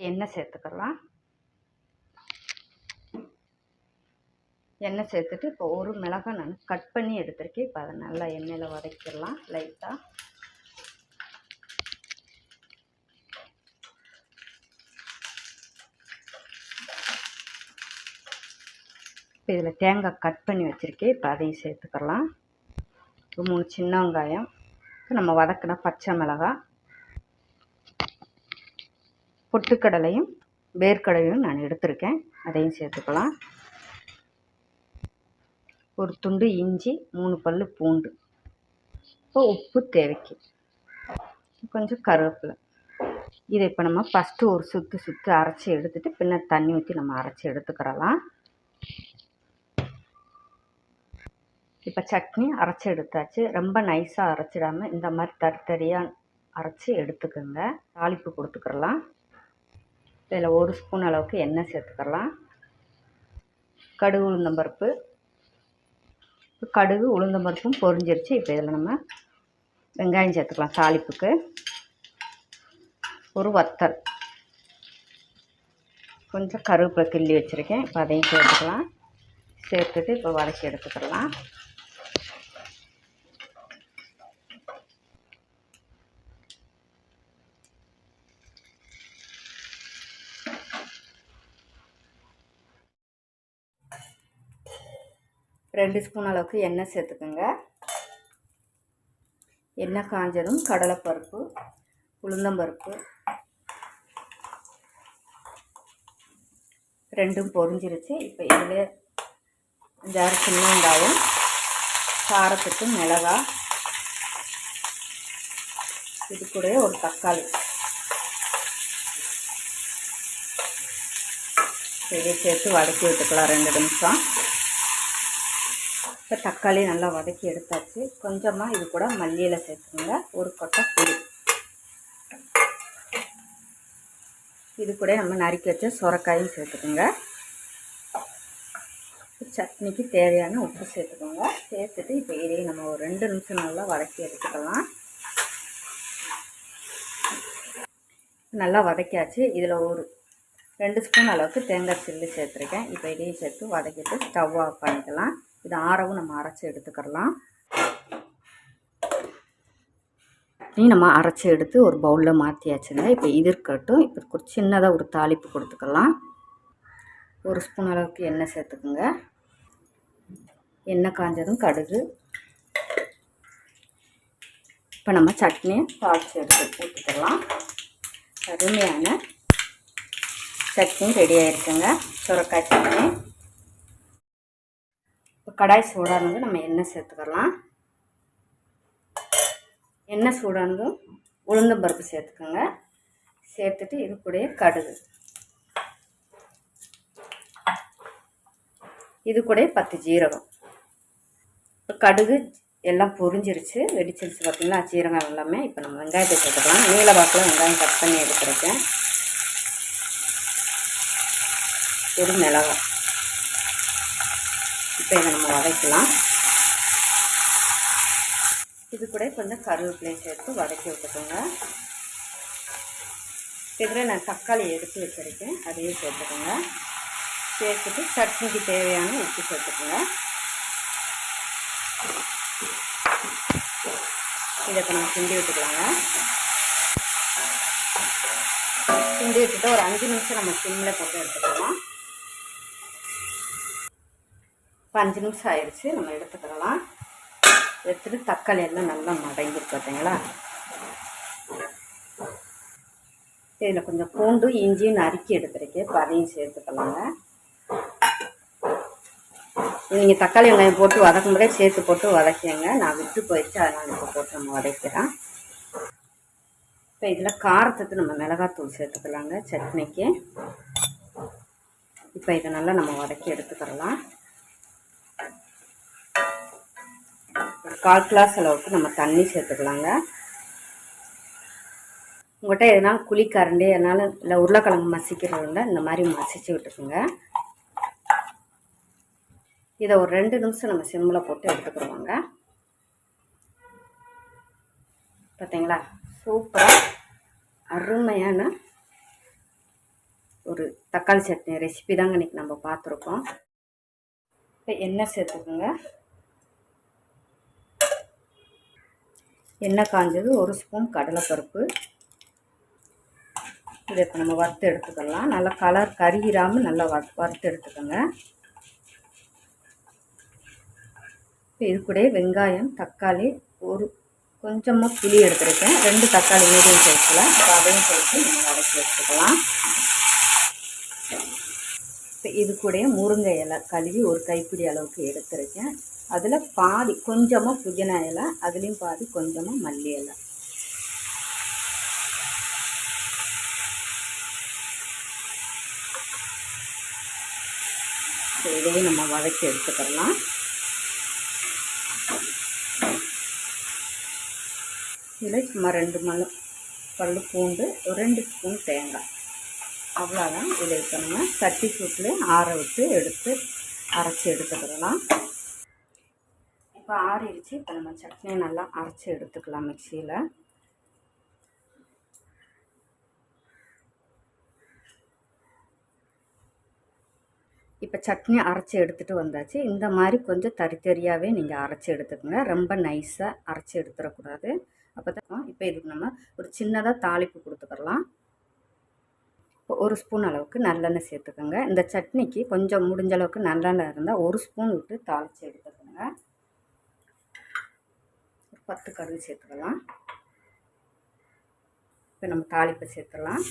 எண்ணெய் சேர்த்துக்கலாம். எண்ணெய் சேர்த்துட்டு இப்போ ஒரு மிளகாய் நான் கட் பண்ணி எடுத்துருக்கேன். இப்போ அதை நல்லா எண்ணெயில் வதக்கிடலாம் லைட்டாக. இப்போ இதில் தேங்காய் கட் பண்ணி வச்சுருக்கேன். இப்போ அதையும் சேர்த்துக்கலாம். ஒரு 3 சின்ன வெங்காயம், நம்ம வதக்கின பச்சை மிளகாய், பொட்டுக்கடலையும் வேர்க்கடலையும் நான் எடுத்திருக்கேன், அதையும் சேர்த்துக்கலாம். ஒரு துண்டு இஞ்சி, 3 பல் பூண்டு, இப்போ உப்பு தேவைக்கு, கொஞ்சம் கருவேப்பிலை. இதை இப்போ நம்ம ஃபஸ்ட்டு ஒரு சுற்று அரைச்சி எடுத்துகிட்டு பின்ன தண்ணி ஊற்றி நம்ம அரைச்சி எடுத்துக்கிறலாம். இப்போ சட்னி அரைச்சி எடுத்தாச்சு. ரொம்ப நைஸாக அரைச்சிடாமல் இந்த மாதிரி தரியாக அரைச்சி எடுத்துக்கோங்க. தாளிப்பு கொடுத்துக்கிறலாம். இதில் 1 ஸ்பூன் அளவுக்கு எண்ணெய் சேர்த்துக்கலாம். கடுகு உளுந்தம்பருப்பு, கடுகு உளுந்தம்பருப்பும் பொரிஞ்சிருச்சு. இப்போ இதில் நம்ம வெங்காயம் சேர்த்துக்கலாம். தாளிப்புக்கு ஒரு வத்தல், கொஞ்சம் கருவேப்பிலை கிள்ளி வச்சுருக்கேன். இப்போ அதையும் சேர்த்துக்கலாம். சேர்த்துட்டு இப்போ வதக்கி எடுத்துக்கலாம். ரெண்டு ஸ்பூன் அளவுக்கு எண்ணெய் சேர்த்துக்கோங்க. எண்ணெய் காஞ்சதும் கடலைப்பருப்பு, உளுந்தம்பருப்பு ரெண்டும் பொரிஞ்சிருச்சு. இப்போ இதில் 5-6 சின்ன வெங்காயம், காரத்துக்கு மிளகாய், இது கூட ஒரு தக்காளி இதை சேர்த்து வதக்கி விட்டுக்கலாம் 2 நிமிஷம். இப்போ தக்காளி நல்லா வதக்கி எடுத்தாச்சு. கொஞ்சமாக இது கூட மல்லியில் சேர்த்துக்கோங்க. ஒரு கொட்டை புளி, இது கூட நம்ம நறுக்கி வச்ச சுரைக்காயும் சேர்த்துக்கோங்க. சட்னிக்கு தேவையான உப்பு சேர்த்துக்கோங்க. சேர்த்துட்டு இப்போ இதையும் நம்ம ஒரு 2 நிமிஷம் நல்லா வதக்கி எடுத்துக்கலாம். நல்லா வதக்கியாச்சு. இதில் ஒரு 2 ஸ்பூன் அளவுக்கு தேங்காய் சில்லி சேர்த்துருக்கேன். இப்போ இதையும் சேர்த்து வதக்கிட்டு ஸ்டவ் ஆஃப் பண்ணிக்கலாம். இது ஆறவும் நம்ம அரைச்சி எடுத்துக்கலாம். நம்ம அரைச்சி எடுத்து ஒரு பவுலில் மாற்றியாச்சுங்க. இப்போ இது இருக்கட்டும். இப்போ ஒரு சின்னதாக ஒரு தாளிப்பு கொடுத்துக்கலாம். 1 ஸ்பூன் அளவுக்கு எண்ணெய் சேர்த்துக்குங்க. எண்ணெய் காஞ்சதும் கடுகு. இப்போ நம்ம சட்னியை தாளித்து எடுத்து ஊற்றிக்கலாம். அருமையான சட்னி ரெடி ஆகிருக்குங்க, சுரைக்காய் சட்னி. இப்போ கடாய் சூடானது நம்ம எண்ணெய் சேர்த்துக்கலாம். எண்ணெய் சூடானதும் உளுந்தம்பருப்பு சேர்த்துக்கோங்க. சேர்த்துட்டு இது கூட கடுகு, இது கூட 10 ஜீரகம். இப்போ கடுகு எல்லாம் பொரிஞ்சிருச்சு, வெடிச்சிருச்சு பார்த்திங்களா ஜீரகம் எல்லாமே. இப்போ நம்ம வெங்காயத்தை சேர்த்துக்கலாம். நீல வாக்கில் வெங்காயம் கட் பண்ணி எடுத்துருக்கேன். ஒரு மிளகாய். இப்போ இதை நம்ம வதக்கலாம். இது கூட கொஞ்சம் கருவேப்பிலை சேர்த்து வதக்கி விட்டுக்கோங்க. இதில் நான் தக்காளி எடுத்து வச்சுருக்கேன், அதையும் சேர்த்துக்கோங்க. சேர்த்துட்டு சட்னிக்கு தேவையான உப்பு சேர்த்துக்கோங்க. இதை இப்போ நம்ம கிண்டி விட்டுக்கலாங்க. கிண்டி விட்டுட்டு ஒரு 5 நிமிஷம் நம்ம சிம்மில் போட்டு எடுத்துக்கலாம். இப்போ 5 நிமிஷம் ஆயிடுச்சு, நம்ம எடுத்துக்கலாம். எடுத்துட்டு தக்காளி எல்லாம் நல்லா மடங்கிருக்கு பார்த்தீங்களா. இதில் கொஞ்சம் பூண்டு இஞ்சியும் நறுக்கி எடுத்துருக்கேன். இப்போ அதையும் சேர்த்துக்கலாங்க. நீங்கள் தக்காளி வெங்காயம் போட்டு வதக்கும் முறையே சேர்த்து போட்டு வதக்கிங்க. நான் விட்டு போயிடுச்சு, அதனால் இப்போ போட்டு நம்ம வதக்கிறேன். இப்போ இதில் காரத்துக்கு நம்ம மிளகாத்தூள் சேர்த்துக்கலாங்க சட்னிக்கு. இப்போ இதை நல்லா நம்ம வதக்கி எடுத்துக்கிறலாம். ஒரு 1/4 கிளாஸ் அளவுக்கு நம்ம தண்ணி சேர்த்துக்கலாங்க. உங்கள்கிட்ட எதனா குழிக்கரண்டி அதனால் இல்லை உருளைக்கிழங்கு மசிக்கிறது இருந்தால் இந்த மாதிரி மசிச்சு விட்டுக்குங்க. இதை ஒரு 2 நிமிஷம் நம்ம சிம்மில் போட்டு எடுத்துக்கிடுவாங்க. பார்த்தீங்களா, சூப்பராக அருமையான ஒரு தக்காளி சட்னி ரெசிபி தாங்க இன்றைக்கி நம்ம பார்த்துருக்கோம். இப்போ எண்ணெய் சேர்த்துக்கோங்க. எண்ணெய் காஞ்சது, 1 ஸ்பூன் கடலைப்பருப்பு. இதை இப்போ நம்ம வறுத்து எடுத்துக்கலாம். நல்லா கலர் கருகிராமல் நல்லா வறுத்து எடுத்துக்கோங்க. இப்போ இது கூட வெங்காயம், தக்காளி, கொஞ்சமாக புளி எடுத்துருக்கேன், 2 தக்காளி மீடியம் சைஸில். இப்போ அதையும் சேர்த்து நம்ம வதக்கி எடுத்துக்கலாம். இப்போ இது கூட முருங்கை இலை கழுவி ஒரு கைப்பிடி அளவுக்கு எடுத்துருக்கேன். அதில் பாதி கொஞ்சமாக புதினா இலை, அதுலேயும் பாதி கொஞ்சமாக மல்லி இலை. இதையும் நம்ம வதக்கி எடுத்துக்கலாம். இதில் சும்மா 2 பல் பூண்டு, 2 ஸ்பூன் தேங்காய், அவ்வளோதான். இதை இப்போ நம்ம சட்டி சூட்டில் ஆற விட்டு எடுத்து அரைச்சி எடுத்துக்கலாம். இப்போ ஆறிடுச்சு. இப்போ நம்ம சட்னியை நல்லா அரைச்சி எடுத்துக்கலாம் மிக்சியில். இப்போ சட்னி அரைச்சி எடுத்துகிட்டு வந்தாச்சு. இந்த மாதிரி கொஞ்சம் தரியாகவே நீங்கள் அரைச்சி எடுத்துக்கோங்க. ரொம்ப நைஸாக அரைச்சி எடுத்துடக்கூடாது. அப்போ தான். இப்போ இதுக்கு நம்ம ஒரு சின்னதாக தாளிப்பு கொடுத்துக்கலாம். இப்போ 1 ஸ்பூன் அளவுக்கு நல்லெண்ணெய் சேர்த்துக்கோங்க. இந்த சட்னிக்கு கொஞ்சம் முடிஞ்ச அளவுக்கு நல்லெண்ணெய் இருந்தால் 1 ஸ்பூன் விட்டு தாளித்து எடுத்துக்கோங்க. ஒரு 10 கடுகு சேர்த்துக்கலாம். இப்போ நம்ம தாளிப்பை சேர்த்துக்கலாம்.